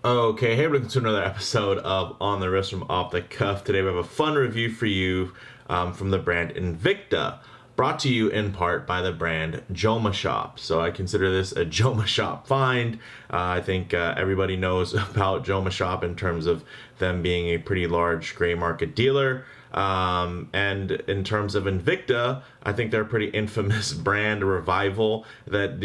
Okay, hey, welcome to another episode of On the Wrist from Off the Cuff. Today we have a fun review for you from the brand Invicta, brought to you in part by the brand Jomashop. So I consider this a Jomashop find. I think everybody knows about Jomashop in terms of them being a pretty large gray market dealer. And in terms of Invicta, I think they're a pretty infamous brand revival that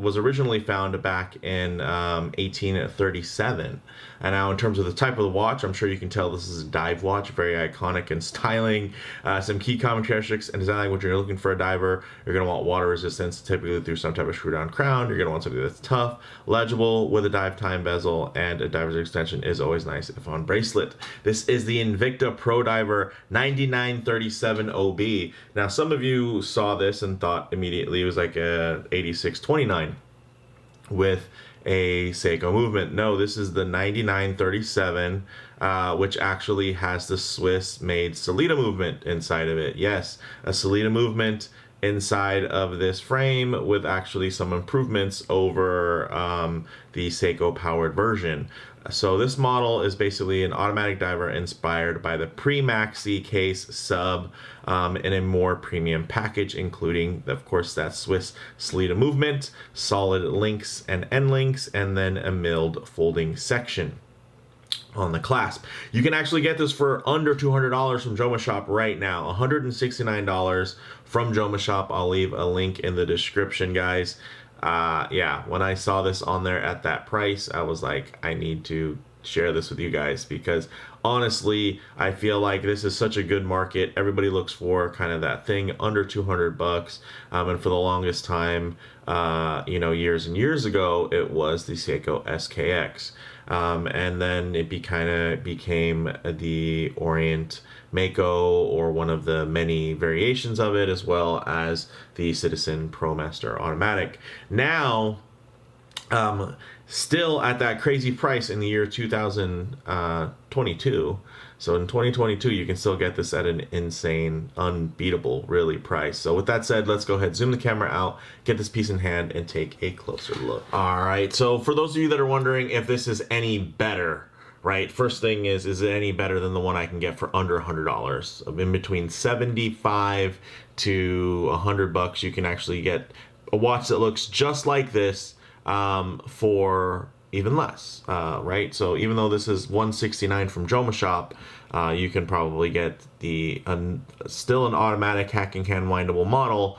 was originally found back in 1837. And now in terms of the type of the watch, I'm sure you can tell this is a dive watch, very iconic in styling. Some key common characteristics and design language. When you're looking for a diver, you're going to want water resistance, typically through some type of screw down crown. You're going to want something that's tough, legible, with a dive time bezel, and a diver's extension is always nice if on bracelet. This is the Invicta Pro Diver 9937 OB. Now, some of you saw this and thought immediately it was like a 8629 with a Seiko movement. No, this is the 9937, which actually has the Swiss-made Sellita movement inside of it. Yes, a Sellita movement inside of this frame with actually some improvements over the Seiko powered version. So this model is basically an automatic diver inspired by the pre-maxi case sub in a more premium package, including, of course, that Swiss Sellita movement, solid links and end links, and then a milled folding section on the clasp. You can actually get this for under $200 from Jomashop right now. $169 from Jomashop. I'll leave a link in the description, guys. Yeah, when I saw this on there at that price, I was like, I need to share this with you guys, because honestly, I feel like this is such a good market. Everybody looks for kind of that thing under 200 bucks. And for the longest time, years and years ago, it was the Seiko SKX. And then it became the Orient Mako, or one of the many variations of it, as well as the Citizen ProMaster Automatic. Now, still at that crazy price in the year 2022. So in 2022, you can still get this at an insane, unbeatable, really price. So with that said, let's go ahead, zoom the camera out, get this piece in hand, and take a closer look. All right, so for those of you that are wondering if this is any better, right? First thing is it any better than the one I can get for under $100? In between 75 to 100 bucks, you can actually get a watch that looks just like this for even less, right? So even though this is $169 from Jomashop, you can probably get the still an automatic hacking hand windable model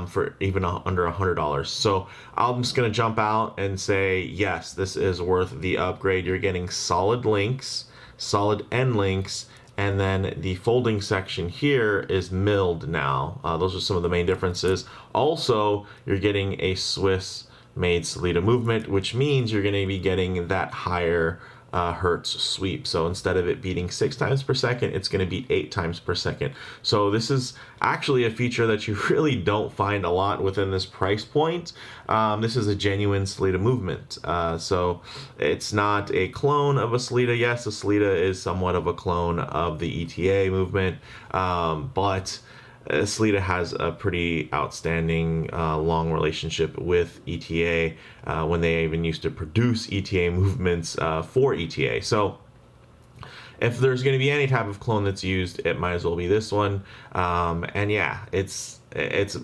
for even under $100. So I'm just gonna jump out and say, yes, this is worth the upgrade. You're getting solid links, solid end links, and then the folding section here is milled now. Those are some of the main differences. Also, you're getting a Swiss made Sellita movement, which means you're going to be getting that higher hertz sweep. So instead of it beating 6 times per second, it's going to beat 8 times per second. So this is actually a feature that you really don't find a lot within this price point. This is a genuine Sellita movement. So it's not a clone of a Sellita. Yes, a Sellita is somewhat of a clone of the ETA movement, but Sellita has a pretty outstanding long relationship with ETA when they even used to produce ETA movements for ETA. So if there's going to be any type of clone that's used, it might as well be this one. And yeah, it's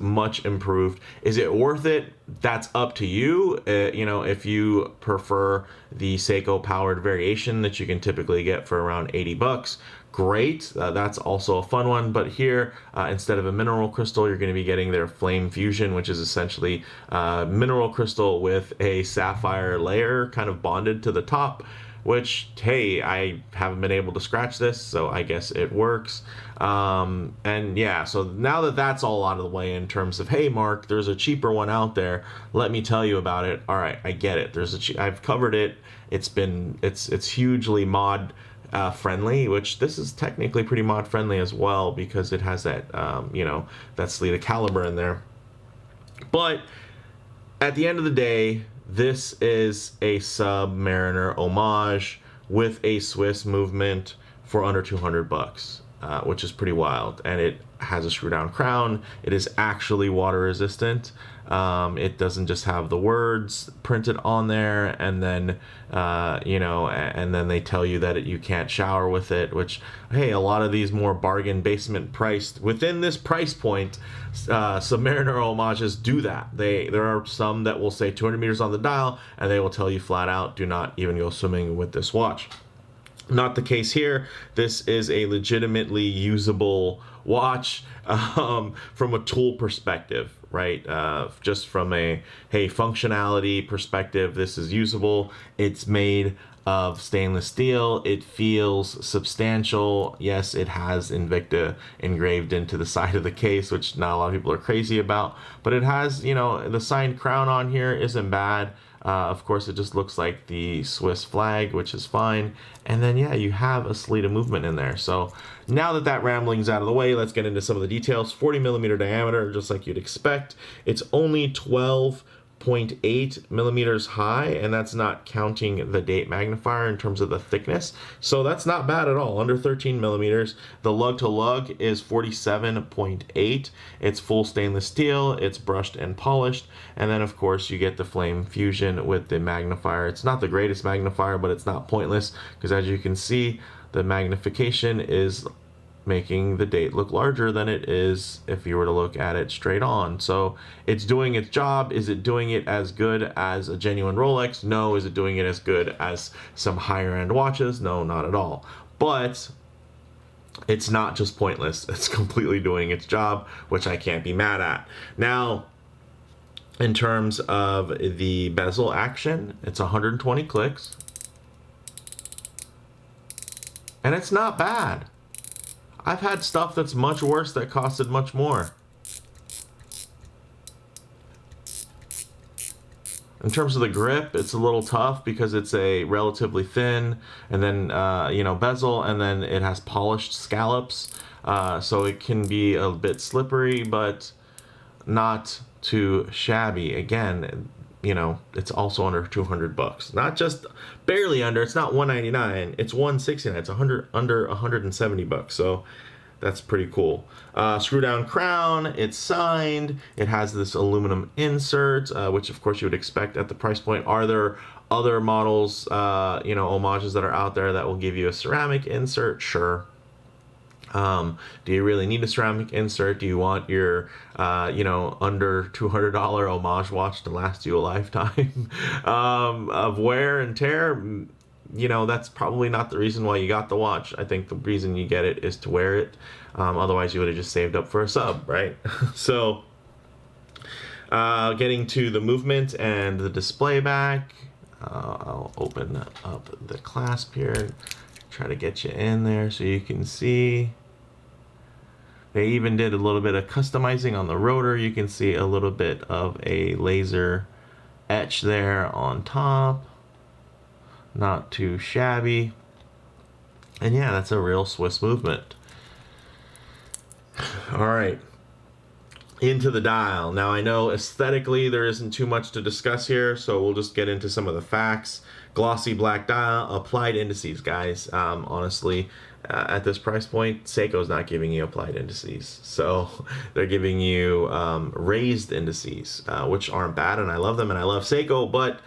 much improved. Is it worth it? That's up to you. If you prefer the Seiko powered variation that you can typically get for around 80 bucks, great. That's also a fun one. But here, instead of a mineral crystal, you're going to be getting their Flame Fusion, which is essentially mineral crystal with a sapphire layer kind of bonded to the top, which, hey, I haven't been able to scratch this, so I guess it works. And yeah, so now that that's all out of the way in terms of, hey, Mark, there's a cheaper one out there, let me tell you about it. All right, I get it. I've covered it. It's hugely mod friendly, which this is technically pretty mod friendly as well, because it has that that Sellita caliber in there. But at the end of the day, this is a Submariner homage with a Swiss movement for under 200 bucks. which is pretty wild. And it has a screw down crown. It is actually water resistant. It doesn't just have the words printed on there, and then you know, and then they tell you that you can't shower with it, which, hey, a lot of these more bargain basement priced within this price point Submariner homages do that. There are some that will say 200 meters on the dial, and they will tell you flat out, do not even go swimming with this watch. Not the case here. This is a legitimately usable watch from a tool perspective, right? Just from a, hey, functionality perspective, this is usable. It's made of stainless steel. It feels substantial. Yes, it has Invicta engraved into the side of the case, which not a lot of people are crazy about, but it has, you know, the signed crown on here isn't bad. Of course, it just looks like the Swiss flag, which is fine. And then, yeah, you have a Sellita movement in there. So now that that rambling's out of the way, let's get into some of the details. 40 millimeter diameter, just like you'd expect. It's only 12.8 millimeters high, and that's not counting the date magnifier in terms of the thickness. So that's not bad at all, under 13 millimeters. The lug to lug is 47.8. It's full stainless steel, it's brushed and polished, and then of course you get the flame fusion with the magnifier. It's not the greatest magnifier, but it's not pointless, because as you can see, the magnification is making the date look larger than it is if you were to look at it straight on. So it's doing its job. Is it doing it as good as a genuine Rolex? No. Is it doing it as good as some higher end watches? No, not at all. But it's not just pointless. It's completely doing its job, which I can't be mad at. Now, in terms of the bezel action, it's 120 clicks. And it's not bad. I've had stuff that's much worse that costed much more. In terms of the grip, it's a little tough because it's a relatively thin, and then you know, bezel, and then it has polished scallops, so it can be a bit slippery, but not too shabby. Again, you know, it's also under 200 bucks. Not just barely under. It's not 199. It's 169. It's under 170 bucks. So that's pretty cool. Screw down crown. It's signed. It has this aluminum insert, which of course you would expect at the price point. Are there other models, you know, homages that are out there that will give you a ceramic insert? Sure. Do you really need a ceramic insert? Do you want your, you know, under $200 homage watch to last you a lifetime of wear and tear? You know, that's probably not the reason why you got the watch. I think the reason you get it is to wear it. Otherwise, you would have just saved up for a sub, right? So, getting to the movement and the display back, I'll open up the clasp here. Try to get you in there so you can see. They even did a little bit of customizing on the rotor. You can see a little bit of a laser etch there on top. Not too shabby. And yeah, that's a real Swiss movement. All right. Into the dial. Now I know aesthetically there isn't too much to discuss here, so we'll just get into some of the facts. Glossy black dial, applied indices, guys. Honestly, at this price point, Seiko's not giving you applied indices. So they're giving you raised indices, which aren't bad, and I love them, and I love Seiko, but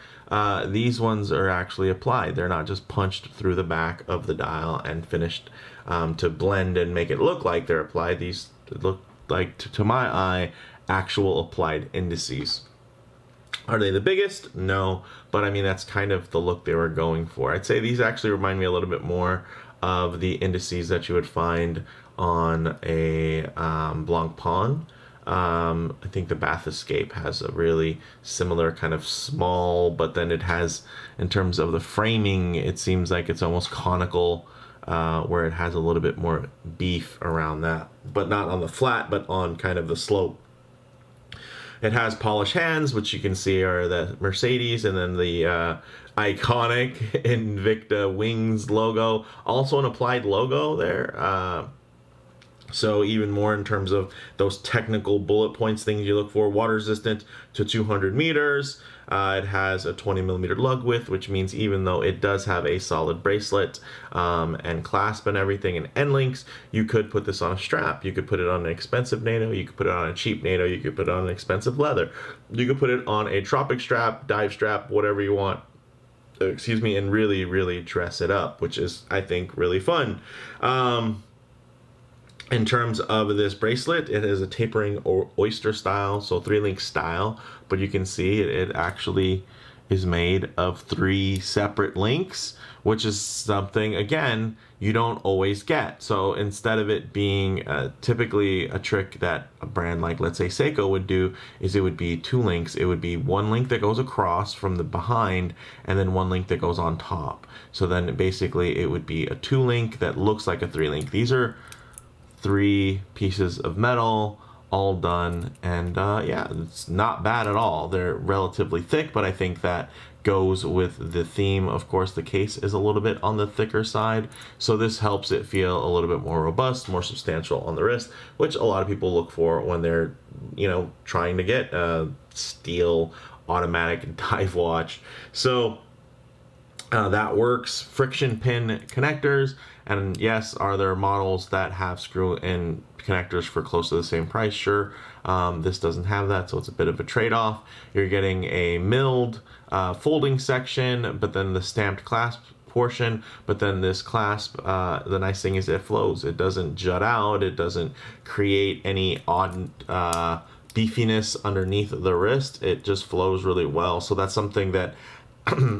these ones are actually applied. They're not just punched through the back of the dial and finished to blend and make it look like they're applied. These look like, to my eye, actual applied indices. Are they the biggest? No, but I mean, that's kind of the look they were going for. I'd say these actually remind me a little bit more of the indices that you would find on a Blancpain. I think the Bath Escape has a really similar kind of small, but then it has, in terms of the framing, it seems like it's almost conical, where it has a little bit more beef around that, but not on the flat, but on kind of the slope. It has polished hands, which you can see are the Mercedes, and then the iconic Invicta Wings logo. Also an applied logo there. So even more in terms of those technical bullet points, things you look for: water resistant to 200 meters. It has a 20 millimeter lug width, which means even though it does have a solid bracelet and clasp and everything and end links, you could put this on a strap. You could put it on an expensive NATO. You could put it on a cheap NATO. You could put it on an expensive leather. You could put it on a tropic strap, dive strap, whatever you want. Excuse me, and really, really dress it up, which is, I think, really fun. In terms of this bracelet, it is a tapering or oyster style, so 3-link style, but you can see it actually is made of 3 separate links, which is something, again, you don't always get. So instead of it being typically a trick that a brand like, let's say, Seiko would do, is it would be 2 links. It would be 1 link that goes across from the behind, and then 1 link that goes on top. So then basically it would be a 2-link that looks like a 3-link. These are 3 pieces of metal all done, and yeah, it's not bad at all. They're relatively thick, but I think that goes with the theme. Of course, the case is a little bit on the thicker side, so this helps it feel a little bit more robust, more substantial on the wrist, which a lot of people look for when they're, you know, trying to get a steel automatic dive watch. So that works. Friction pin connectors, and yes, are there models that have screw-in connectors for close to the same price? Sure. This doesn't have that, so it's a bit of a trade-off. You're getting a milled folding section, but then the stamped clasp portion, but then this clasp, the nice thing is it flows. It doesn't jut out. It doesn't create any odd beefiness underneath the wrist. It just flows really well. So that's something that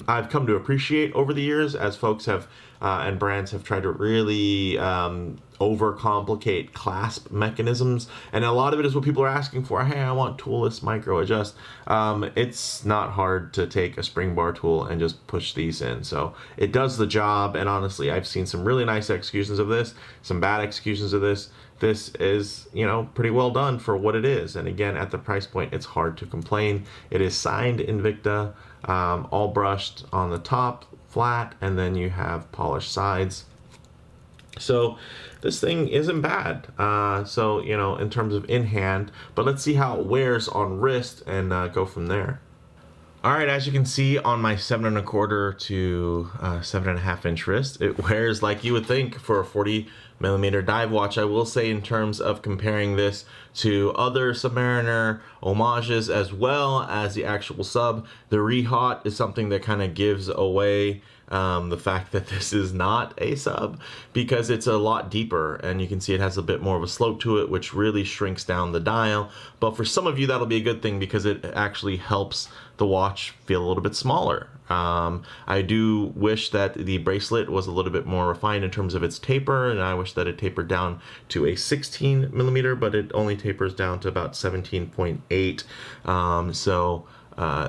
I've come to appreciate over the years, as folks have and brands have tried to really overcomplicate clasp mechanisms, and a lot of it is what people are asking for. Hey, I want toolless micro adjust. It's not hard to take a spring bar tool and just push these in, so it does the job. And honestly, I've seen some really nice executions of this, some bad executions of this. This is, you know, pretty well done for what it is, and again, at the price point, it's hard to complain. It is signed Invicta, all brushed on the top, flat, and then you have polished sides. So this thing isn't bad. So, you know, in terms of in hand, but let's see how it wears on wrist and go from there. All right, as you can see on my 7 1/4 to 7.5 inch wrist, it wears like you would think for a 40 millimeter dive watch. I will say, in terms of comparing this to other Submariner homages as well as the actual sub, the Rehot is something that kind of gives away the fact that this is not a sub, because it's a lot deeper, and you can see it has a bit more of a slope to it, which really shrinks down the dial. But for some of you, that'll be a good thing, because it actually helps the watch feel a little bit smaller. I do wish that the bracelet was a little bit more refined in terms of its taper, and I wish that it tapered down to a 16 millimeter, but it only tapers down to about 17.8.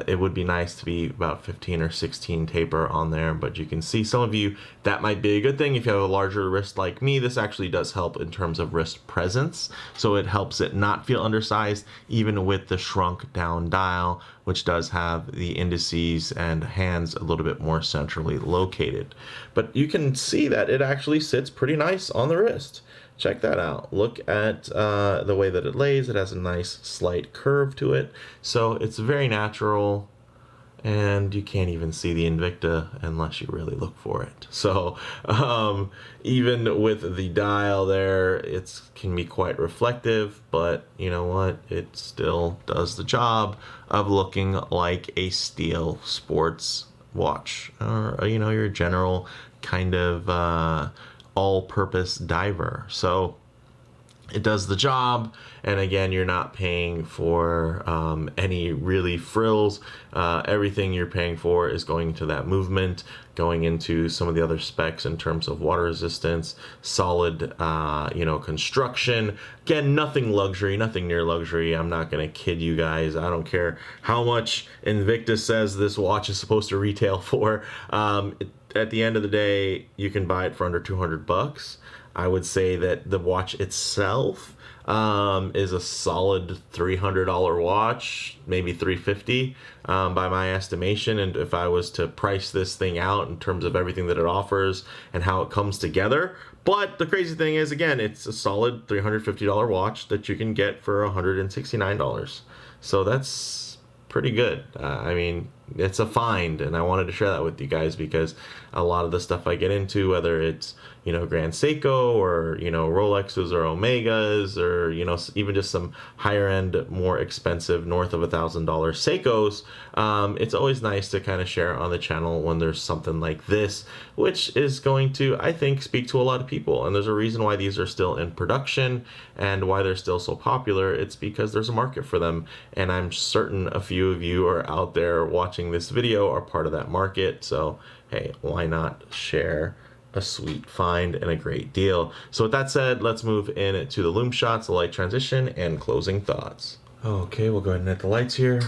It would be nice to be about 15 or 16 taper on there, but you can see, some of you, that might be a good thing. If you have a larger wrist like me, this actually does help in terms of wrist presence. So it helps it not feel undersized, even with the shrunk down dial, which does have the indices and hands a little bit more centrally located. But you can see that it actually sits pretty nice on the wrist. Check that out. Look at the way that it lays. It has a nice slight curve to it, so it's very natural, and you can't even see the Invicta unless you really look for it. So even with the dial there, it can be quite reflective, but you know what? It still does the job of looking like a steel sports watch, or you know, your general kind of all-purpose diver. So it does the job, and again, you're not paying for any really frills. Everything you're paying for is going to that movement, going into some of the other specs in terms of water resistance, solid you know, construction. Again, nothing luxury, nothing near luxury. I'm not gonna kid you guys. I don't care how much Invicta says this watch is supposed to retail for. At the end of the day, you can buy it for under 200 bucks. I would say that the watch itself is a solid $300 watch, maybe $350 by my estimation. And if I was to price this thing out in terms of everything that it offers and how it comes together. But the crazy thing is, again, it's a solid $350 watch that you can get for $169. So that's pretty good. I mean, it's a find, and I wanted to share that with you guys because a lot of the stuff I get into, whether it's, you know, Grand Seiko or, you know, Rolexes or Omegas or, you know, even just some higher end, more expensive, north of $1,000 Seikos, it's always nice to kind of share on the channel when there's something like this, which is going to, I think, speak to a lot of people. And there's a reason why these are still in production and why they're still so popular. It's because there's a market for them. And I'm certain a few of you are out there watching this video are part of that market. So, hey, why not share a sweet find and a great deal? So with that said, let's move in to the Lume shots, the light transition, and closing thoughts. Okay, we'll go ahead and hit the lights here.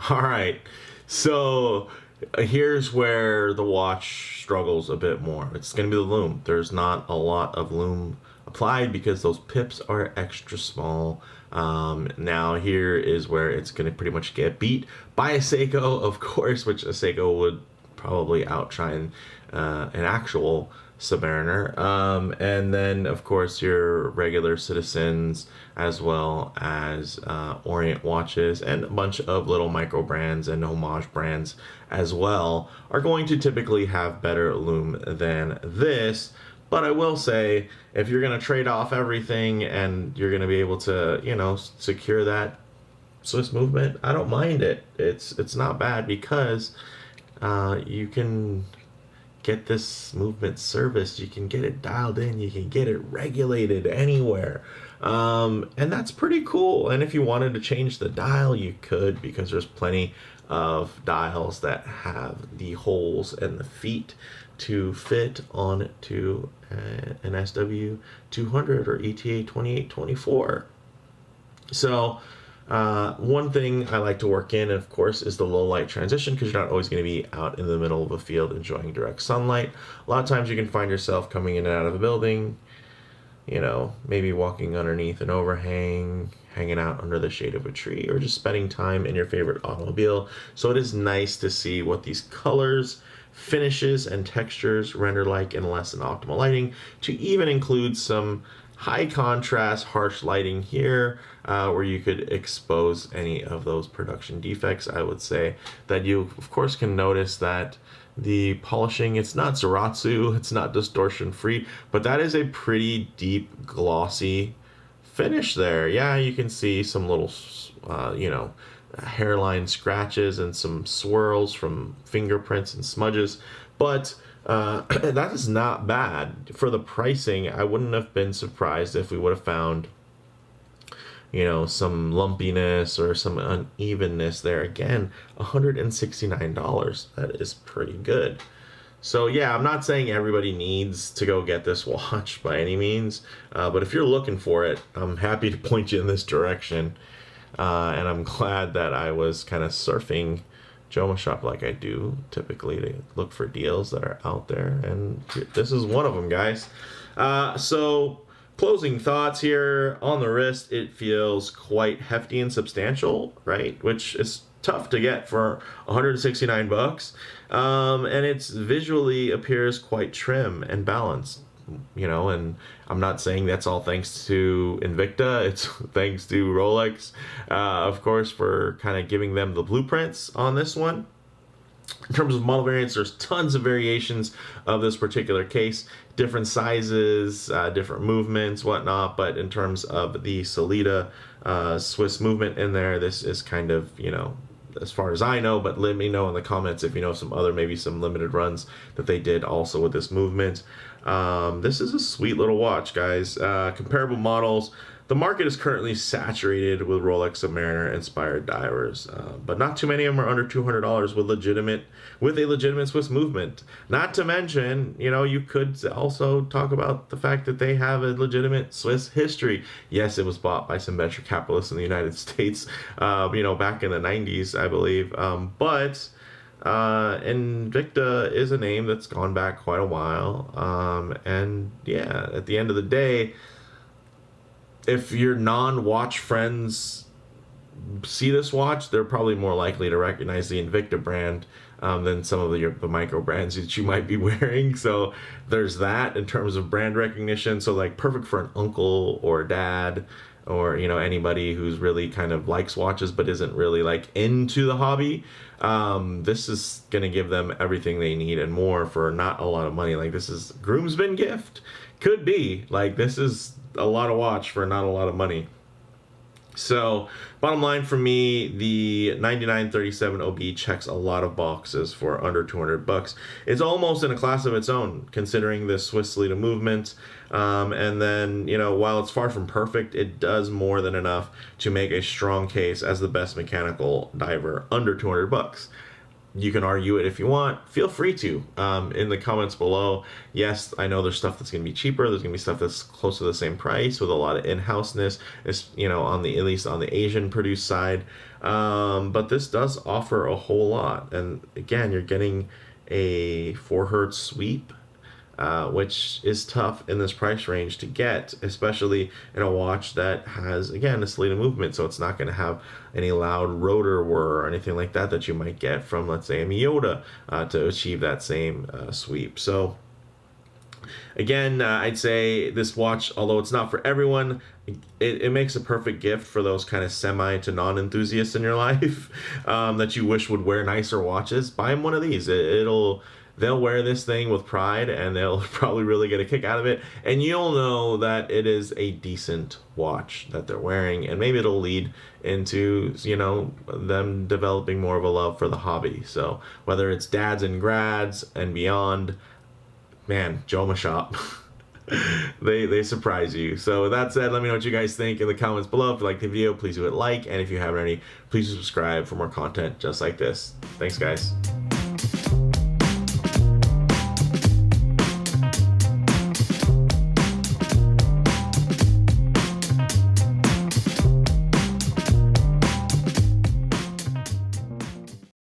All right, so here's where the watch struggles a bit more. It's going to be the Lume. There's not a lot of Lume applied because those pips are extra small. Now here is where it's going to pretty much get beat by a Seiko, of course, which a Seiko would probably outshine an actual Submariner. And then, of course, your regular Citizens, as well as Orient watches, and a bunch of little micro brands and homage brands as well, are going to typically have better Lume than this. But I will say, if you're going to trade off everything and you're going to be able to, you know, secure that Swiss movement, I don't mind it. It's not bad because you can get this movement serviced, you can get it dialed in, you can get it regulated anywhere. And that's pretty cool. And if you wanted to change the dial, you could, because there's plenty of dials that have the holes and the feet to fit onto an SW200 or ETA 2824. So one thing I like to work in, of course, is the low light transition, because you're not always going to be out in the middle of a field enjoying direct sunlight. A lot of times you can find yourself coming in and out of a building, you know, maybe walking underneath an overhang, hanging out under the shade of a tree, or just spending time in your favorite automobile. So it is nice to see what these colors, finishes, and textures render like in less than optimal lighting, to even include some high contrast, harsh lighting here, where you could expose any of those production defects. I would say that you, of course, can notice that the polishing, it's not Zaratsu, it's not distortion free, but that is a pretty deep glossy finish there. Yeah, you can see some little, you know, hairline scratches and some swirls from fingerprints and smudges, but that is not bad. For the pricing, I wouldn't have been surprised if we would have found, you know, some lumpiness or some unevenness there. Again, $169. That is pretty good. So yeah, I'm not saying everybody needs to go get this watch by any means, but if you're looking for it, I'm happy to point you in this direction. And I'm glad that I was kind of surfing Jomashop like I do typically to look for deals that are out there, and this is one of them, guys. So closing thoughts here on the wrist, it feels quite hefty and substantial, right? Which is tough to get for 169 bucks. And it's visually appears quite trim and balanced, you know, and I'm not saying that's all thanks to Invicta. It's thanks to Rolex, of course, for kind of giving them the blueprints on this one. In terms of model variants, there's tons of variations of this particular case, different sizes, different movements, whatnot. But in terms of the Sellita Swiss movement in there, this is kind of, you know, as far as I know, but let me know in the comments if you know some other, maybe some limited runs that they did also with this movement. This is a sweet little watch, guys. Comparable models. The market is currently saturated with Rolex Submariner inspired divers, but not too many of them are under $200 with a legitimate Swiss movement. Not to mention, you know, you could also talk about the fact that they have a legitimate Swiss history. Yes, it was bought by some venture capitalists in the United States, you know, back in the 90s, I believe. But Invicta is a name that's gone back quite a while. And yeah, at the end of the day, if your non-watch friends see this watch, they're probably more likely to recognize the Invicta brand than some of the micro brands that you might be wearing. So there's that in terms of brand recognition. So like perfect for an uncle or dad, or anybody who's really kind of likes watches but isn't really like into the hobby. This is gonna give them everything they need and more for not a lot of money. Like, this is groomsmen gift, could be like, this is a lot of watch for not a lot of money. So bottom line for me, the 9937 OB checks a lot of boxes for under 200 bucks. It's almost in a class of its own, considering the Swiss Sellita movement. And then, while it's far from perfect, it does more than enough to make a strong case as the best mechanical diver under 200 bucks. You can argue it if you want. Feel free to in the comments below. Yes, I know there's stuff that's going to be cheaper. There's going to be stuff that's close to the same price with a lot of in-houseness, at least on the Asian produced side. But this does offer a whole lot. And again, you're getting a 4 hertz sweep, which is tough in this price range to get, especially in a watch that has, again, a Sellita movement, so it's not going to have any loud rotor whir or anything like that you might get from, let's say, a Miyota to achieve that same sweep. So again, I'd say this watch, although it's not for everyone, it makes a perfect gift for those kind of semi to non-enthusiasts in your life that you wish would wear nicer watches. Buy them one of these. They'll wear this thing with pride, and they'll probably really get a kick out of it. And you'll know that it is a decent watch that they're wearing, and maybe it'll lead into, them developing more of a love for the hobby. So whether it's dads and grads and beyond, man, Jomashop, they surprise you. So with that said, let me know what you guys think in the comments below. If you like the video, please do it like, and if you haven't already, please subscribe for more content just like this. Thanks, guys.